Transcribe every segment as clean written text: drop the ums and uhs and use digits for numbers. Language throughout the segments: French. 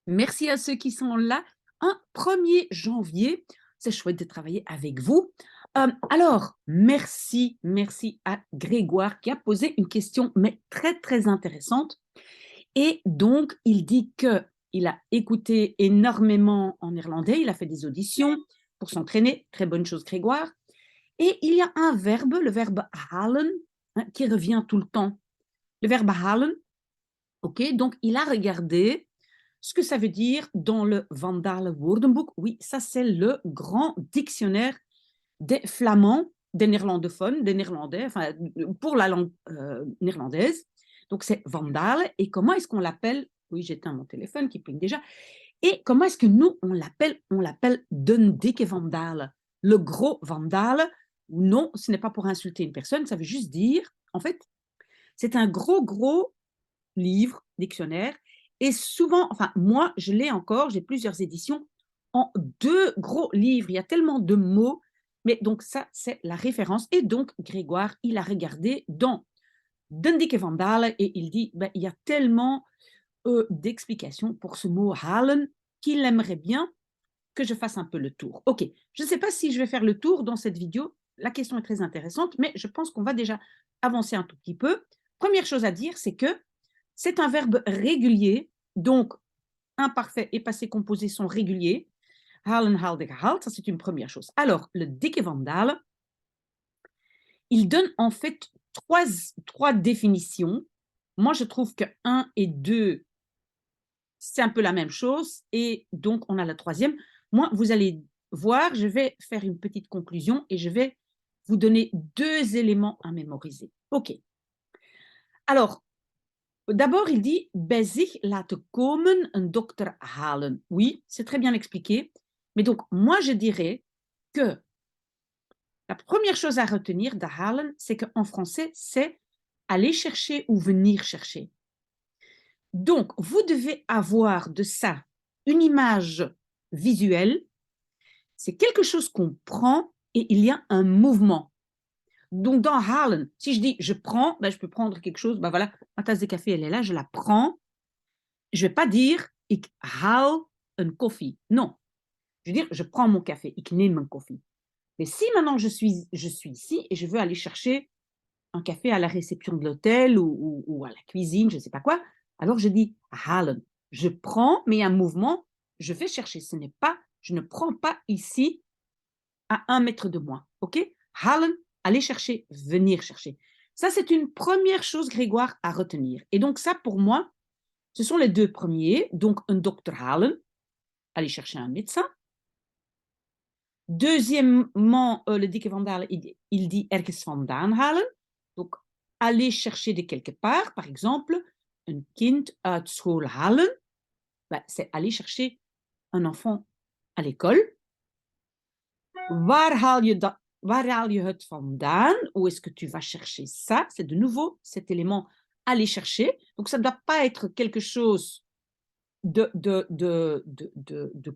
Merci à ceux qui sont là. Un 1er janvier, c'est chouette de travailler avec vous. Alors, merci à Grégoire qui a posé une question, mais très, très intéressante. Et donc, il dit qu'il a écouté énormément en néerlandais, il a fait des auditions pour s'entraîner. Très bonne chose, Grégoire. Et il y a un verbe, le verbe halen, hein, qui revient tout le temps. Le verbe halen, ok, donc il a regardé ce que ça veut dire dans le Vandale Woordenboek. Oui, ça c'est le grand dictionnaire des flamands, des néerlandophones, des néerlandais, enfin pour la langue néerlandaise. Donc c'est Vandale. Et comment est-ce qu'on l'appelle? Oui, j'éteins mon téléphone qui ping déjà. Et comment est-ce que nous, on l'appelle? On l'appelle Den dikke Vandale, le gros Vandale. Non, ce n'est pas pour insulter une personne, ça veut juste dire, en fait, c'est un gros livre, dictionnaire, et souvent, enfin, moi, je l'ai encore, j'ai plusieurs éditions, en 2 gros livres. Il y a tellement de mots, mais donc ça, c'est la référence. Et donc, Grégoire, il a regardé dans Den dikke Vandale et il dit, ben, il y a tellement d'explications pour ce mot halen qu'il aimerait bien que je fasse un peu le tour. Ok, je ne sais pas si je vais faire le tour dans cette vidéo. La question est très intéressante, mais je pense qu'on va déjà avancer un tout petit peu. Première chose à dire, c'est que c'est un verbe régulier, donc imparfait et passé composé sont réguliers. Halen, haalde, gehaald, ça c'est une première chose. Alors, le dikke Vandale, il donne en fait trois définitions. Moi, je trouve que 1 et 2, c'est un peu la même chose, et donc on a la troisième. Moi, vous allez voir, je vais faire une petite conclusion et je vais vous donner 2 éléments à mémoriser. Ok. Alors, d'abord, il dit bij zich laten komen een dokter halen. Oui, c'est très bien expliqué. Mais donc, moi, je dirais que la première chose à retenir de halen, c'est qu'en français, c'est aller chercher ou venir chercher. Donc, vous devez avoir de ça une image visuelle. C'est quelque chose qu'on prend et il y a un mouvement. Donc, dans halen, si je dis je prends, ben, je peux prendre quelque chose. Ben voilà, ma tasse de café, elle est là, je la prends. Je ne vais pas dire ik haal een koffie. Non. Je veux dire, je prends mon café. Ik neem mijn koffie. Mais si maintenant je suis ici et je veux aller chercher un café à la réception de l'hôtel ou à la cuisine, je ne sais pas quoi, alors je dis halen. Je prends, mais un mouvement, je vais chercher. Ce n'est pas, je ne prends pas ici à 1 mètre de moi. OK? Halen, aller chercher, venir chercher. Ça, c'est une première chose, Grégoire, à retenir. Et donc ça, pour moi, ce sont les 2 premiers. Donc, un dokter halen, aller chercher un médecin. Deuxièmement, le dikke Vandale, il dit ergens vandaan halen. Donc, aller chercher de quelque part. Par exemple, un kind uit school halen, ben, c'est aller chercher un enfant à l'école. Waar haal je het vandaan? Où est-ce que tu vas chercher ça? C'est de nouveau cet élément aller chercher. Donc, ça ne doit pas être quelque chose de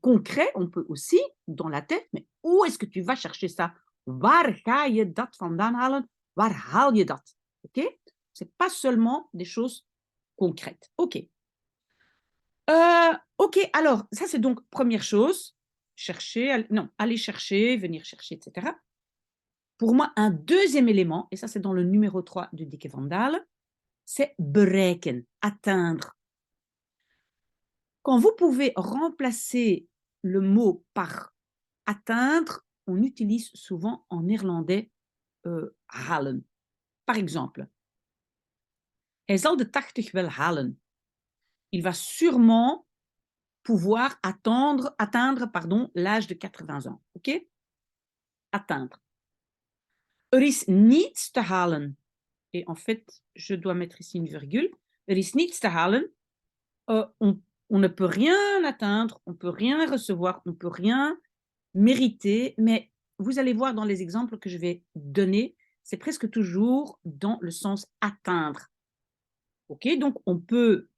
concret, on peut aussi dans la tête, mais où est-ce que tu vas chercher ça? Waar ga je dat vandaan halen? Waar haal je dat? Ok? C'est pas seulement des choses concrètes. Ok. Ok, alors, ça c'est donc première chose. Chercher, non, aller chercher, venir chercher, etc. Pour moi, un deuxième élément, et ça c'est dans le numéro 3 du dikke Vandale, c'est bereiken, atteindre. Quand vous pouvez remplacer le mot par atteindre, on utilise souvent en néerlandais halen. Par exemple, hij zal de 80 wel halen. Il va sûrement pouvoir atteindre l'âge de 80 ans. OK? Atteindre. Er is niets te halen. Et en fait, je dois mettre ici une virgule. Er is niets te halen. On ne peut rien atteindre, on ne peut rien recevoir, on ne peut rien mériter, mais vous allez voir dans les exemples que je vais donner, c'est presque toujours dans le sens atteindre. Ok, donc on peut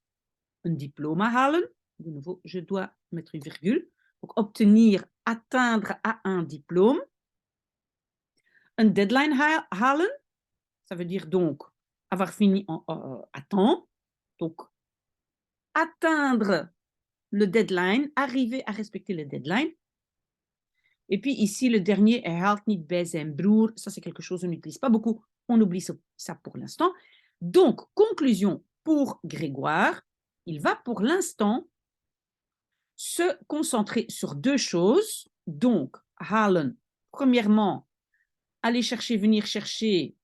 un diplôme halen, de nouveau, je dois mettre une virgule, donc obtenir, atteindre à un diplôme. Un deadline halen, ça veut dire donc avoir fini à temps, donc atteindre le deadline, arriver à respecter le deadline. Et puis ici, le dernier, haalt niet bij zijn broer. Ça, c'est quelque chose qu'on n'utilise pas beaucoup. On oublie ça pour l'instant. Donc, conclusion pour Grégoire, il va pour l'instant se concentrer sur deux choses. Donc, halen, premièrement, aller chercher, venir chercher,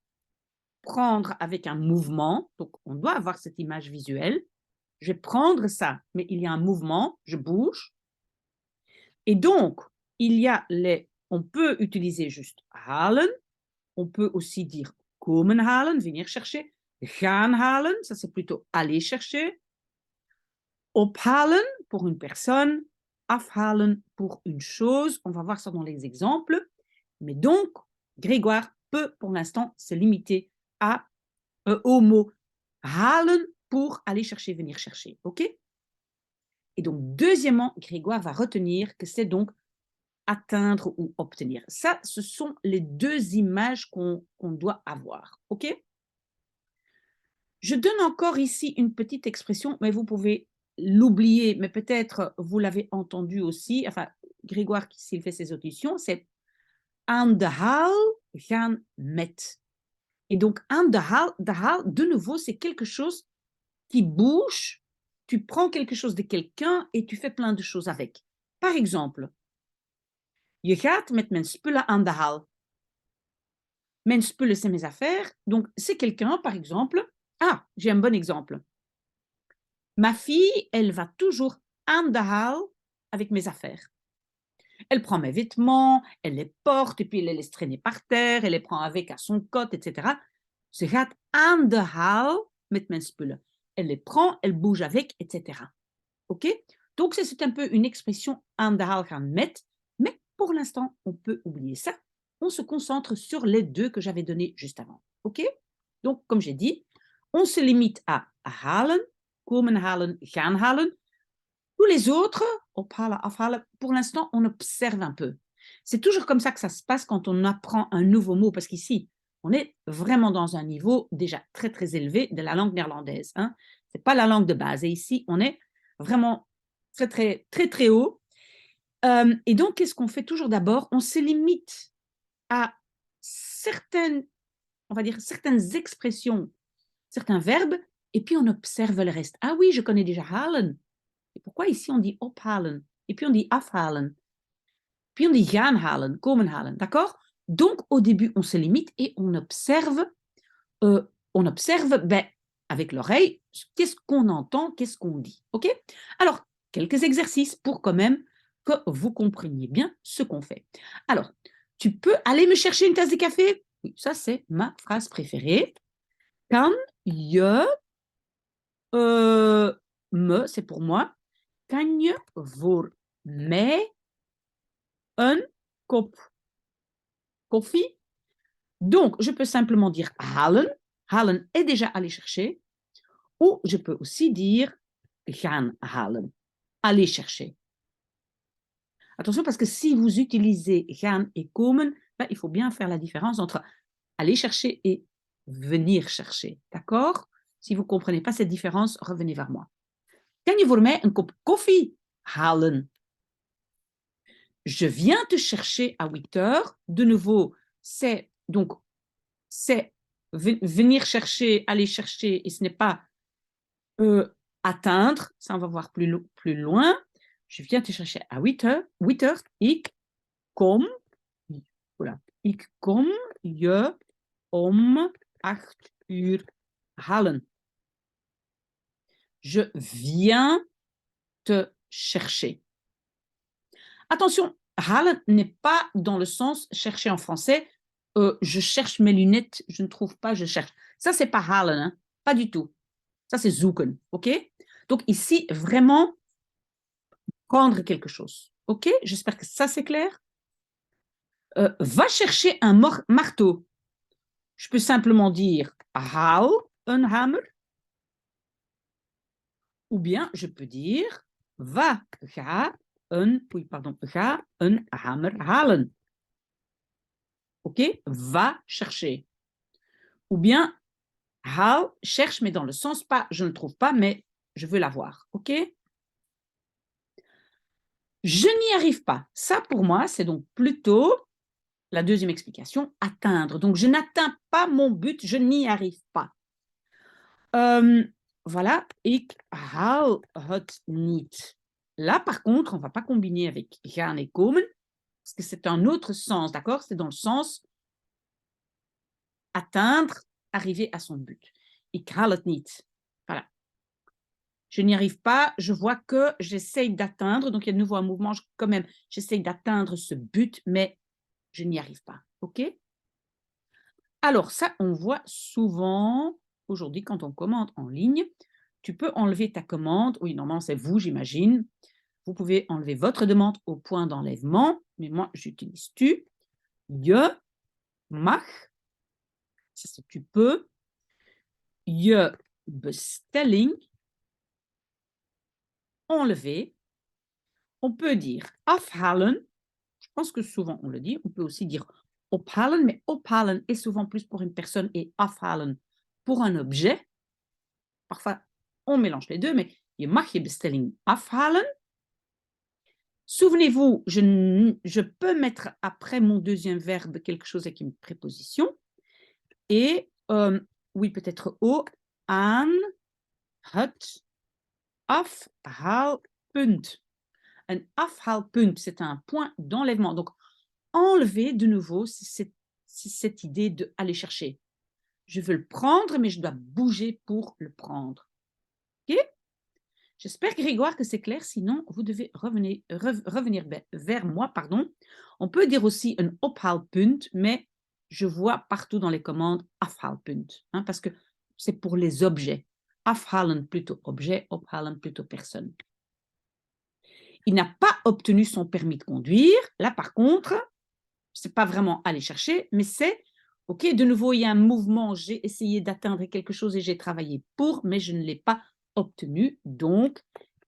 prendre avec un mouvement. Donc, on doit avoir cette image visuelle. Je vais prendre ça, mais il y a un mouvement, je bouge. Et donc, il y a on peut utiliser juste halen, on peut aussi dire komen halen, venir chercher, gaan halen, ça c'est plutôt aller chercher, ophalen pour une personne, afhalen pour une chose, on va voir ça dans les exemples, mais donc, Grégoire peut pour l'instant se limiter au mot halen pour aller chercher, venir chercher, ok? Et donc, deuxièmement, Grégoire va retenir que c'est donc atteindre ou obtenir. Ça, ce sont les deux images qu'on doit avoir. OK? Je donne encore ici une petite expression, mais vous pouvez l'oublier, mais peut-être vous l'avez entendu aussi. Enfin, Grégoire, s'il fait ses auditions, c'est aan de haal gaan met. Et donc, aan de haal, de nouveau, c'est quelque chose qui bouge. Tu prends quelque chose de quelqu'un et tu fais plein de choses avec. Par exemple, je gaat met mijn spullen aan de haal. Mijn spullen, c'est mes affaires. Donc, c'est quelqu'un, par exemple. Ah, j'ai un bon exemple. Ma fille, elle va toujours aan de haal avec mes affaires. Elle prend mes vêtements, elle les porte et puis elle les laisse traîner par terre, elle les prend avec à son côte, etc. Ze gaat aan de haal met mijn spullen. Elle les prend, elle bouge avec, etc. OK? Donc, c'est un peu une expression aan de haal gaan met, mais pour l'instant, on peut oublier ça. On se concentre sur les deux que j'avais donnés juste avant. OK? Donc, comme j'ai dit, on se limite à halen, komen halen, gaan halen. Tous les autres, ophalen, afhalen, pour l'instant, on observe un peu. C'est toujours comme ça que ça se passe quand on apprend un nouveau mot, parce qu'ici, on est vraiment dans un niveau déjà très, très élevé de la langue néerlandaise. Hein. Ce n'est pas la langue de base. Et ici, on est vraiment très, très, très, très haut. Et donc, qu'est-ce qu'on fait toujours d'abord? On se limite à certaines, on va dire, certaines expressions, certains verbes, et puis on observe le reste. Ah oui, je connais déjà halen. Et pourquoi ici on dit ophalen? Et puis on dit afhalen. Puis on dit gaan halen, komen halen. D'accord? Donc, au début, on se limite et on observe ben, avec l'oreille, qu'est-ce qu'on entend, qu'est-ce qu'on dit. OK? Alors, quelques exercices pour quand même que vous compreniez bien ce qu'on fait. Alors, tu peux aller me chercher une tasse de café? Oui, ça, c'est ma phrase préférée. Kan je me, c'est pour moi. Kan je voor mij een kop koffie? Donc, je peux simplement dire halen. Halen est déjà aller chercher. Ou je peux aussi dire gaan halen. Aller chercher. Attention, parce que si vous utilisez gaan et komen, ben, il faut bien faire la différence entre aller chercher et venir chercher. D'accord? Si vous ne comprenez pas cette différence, revenez vers moi. Kan je voor mij een kop koffie halen? Je viens te chercher à 8 heures. De nouveau, c'est venir chercher, aller chercher, et ce n'est pas atteindre. Ça, on va voir plus loin. Je viens te chercher à 8 heures. 8 heures, ik kom. Voilà. Ik kom je om 8 uur halen. Je viens te chercher. Attention, halen n'est pas dans le sens chercher en français. Je cherche mes lunettes, je ne trouve pas, je cherche. Ça, c'est pas halen, hein? Pas du tout. Ça, c'est zoeken, ok? Donc ici, vraiment, prendre quelque chose, ok? J'espère que ça, c'est clair. Va chercher un marteau. Je peux simplement dire haal een hamer. Ou bien, je peux dire ga een hamer halen. Ok? Va chercher. Ou bien, haal, cherche, mais dans le sens pas, je ne trouve pas, mais je veux l'avoir. Ok? Je n'y arrive pas. Ça, pour moi, c'est donc plutôt la deuxième explication, atteindre. Donc, je n'atteins pas mon but, je n'y arrive pas. Voilà, ik haal het niet. Là, par contre, on ne va pas combiner avec gaan et komen, parce que c'est un autre sens, d'accord? C'est dans le sens atteindre, arriver à son but. Ik haal het niet. Voilà. Je n'y arrive pas, je vois que j'essaye d'atteindre, donc il y a de nouveau un mouvement, quand même, j'essaye d'atteindre ce but, mais je n'y arrive pas. OK? Alors ça, on voit souvent, aujourd'hui, quand on commande en ligne, tu peux enlever ta commande. Oui, normalement, c'est vous, j'imagine. Vous pouvez enlever votre demande au point d'enlèvement, mais moi, j'utilise tu. Je mag, ça c'est tu peux. Je bestelling, enlever. On peut dire afhalen. Je pense que souvent on le dit. On peut aussi dire ophalen, mais ophalen est souvent plus pour une personne et afhalen pour un objet. Parfois, on mélange les deux, mais je mag je bestelling afhalen. Souvenez-vous, je peux mettre après mon deuxième verbe quelque chose avec une préposition. Et oui, peut-être au, aan het afhaalpunt. Un afhaalpunt, c'est un point d'enlèvement. Donc, enlever de nouveau, c'est cette idée d'aller chercher. Je veux le prendre, mais je dois bouger pour le prendre. OK? J'espère, Grégoire, que c'est clair. Sinon, vous devez revenir vers moi. Pardon. On peut dire aussi un ophaalpunt, mais je vois partout dans les commandes afhaalpunt, hein, parce que c'est pour les objets. Afhalen plutôt objet, ophalen plutôt personne. Il n'a pas obtenu son permis de conduire. Là, par contre, ce n'est pas vraiment aller chercher, mais c'est, OK, de nouveau, il y a un mouvement. J'ai essayé d'atteindre quelque chose et j'ai travaillé pour, mais je ne l'ai pas obtenu. Donc,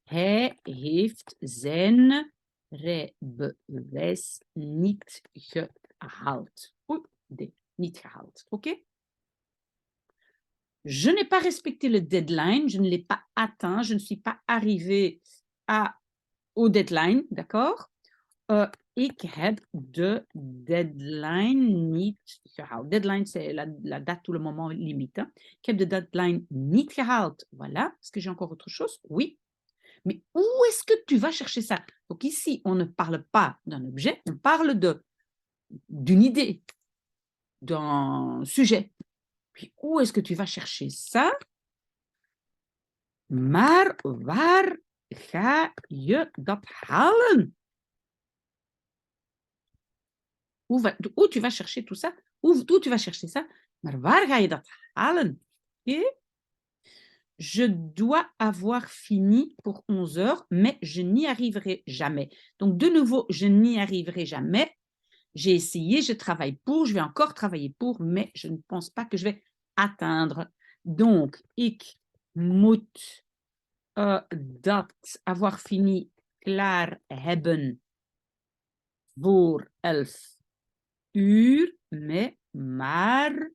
hij heeft zijn rijbewijs niet gehaald. Oei, niet gehaald. OK? Je n'ai pas respecté le deadline, je ne l'ai pas atteint, je ne suis pas arrivé au deadline, d'accord? Ik heb de deadline niet gehaald. Deadline, c'est la date ou le moment limite. Hein. Ik heb de deadline niet gehaald. Voilà. Est-ce que j'ai encore autre chose? Oui. Mais où est-ce que tu vas chercher ça? Donc ici, on ne parle pas d'un objet, on parle d'une idée, d'un sujet. Puis où est-ce que tu vas chercher ça? Maar waar ga je dat halen? Où tu vas chercher tout ça? Où tu vas chercher ça? Maar waar ga je dat halen? Okay? Je dois avoir fini pour 11 heures, mais je n'y arriverai jamais. Donc, de nouveau, je n'y arriverai jamais. J'ai essayé, je travaille pour, je vais encore travailler pour, mais je ne pense pas que je vais atteindre. Donc, ik moet dat avoir fini klaar hebben voor 11 uur, maar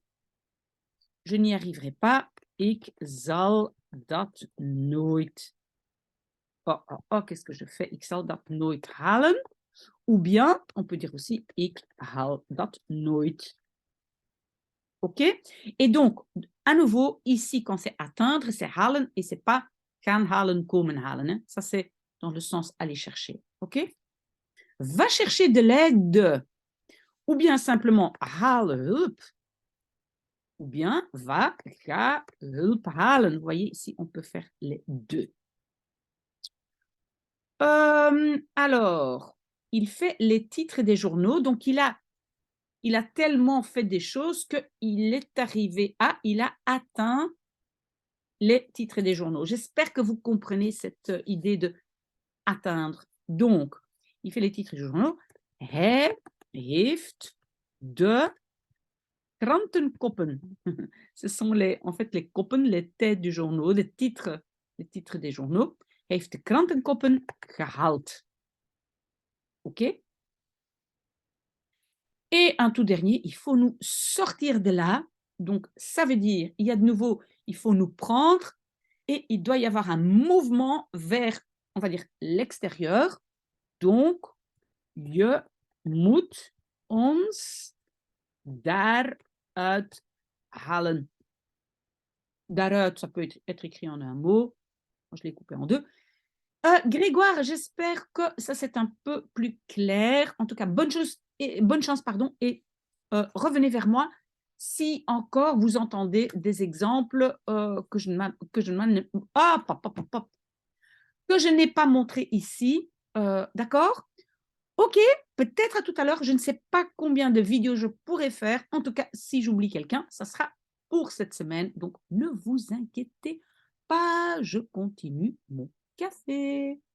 je n'y arriverai pas. Ik zal dat nooit. Qu'est-ce que je fais? Ik zal dat nooit halen. Ou bien, on peut dire aussi, ik haal dat nooit. OK? Et donc, à nouveau, ici, quand c'est atteindre, c'est halen et c'est pas gaan halen, komen halen. Hein? Ça, c'est dans le sens aller chercher. OK? Va chercher de l'aide. Ou bien simplement haal hulp. Ou bien ga hulp halen. Vous voyez, ici, on peut faire les deux. Alors, il fait les titres des journaux. Donc, il a tellement fait des choses qu'il est arrivé à, il a atteint les titres des journaux. J'espère que vous comprenez cette idée de atteindre. Donc, il fait les titres des journaux. Hij heeft de krantenkoppen. Ce sont en fait les koppen, les têtes du journaux, les titres des journaux. Hij heeft de krantenkoppen gehaald. OK? Et un tout dernier, il faut nous sortir de là. Donc, ça veut dire, il y a de nouveau, il faut nous prendre et il doit y avoir un mouvement vers, on va dire, l'extérieur. Donc, je moet ons daaruit halen. Daaruit, ça peut être écrit en un mot. Moi, je l'ai coupé en deux. Grégoire, j'espère que ça c'est un peu plus clair. En tout cas, bonne chance, pardon, et revenez vers moi si encore vous entendez des exemples que je n'ai pas montré ici. D'accord? Ok, peut-être à tout à l'heure. Je ne sais pas combien de vidéos je pourrais faire. En tout cas, si j'oublie quelqu'un, ça sera pour cette semaine. Donc, ne vous inquiétez pas, je continue mon café.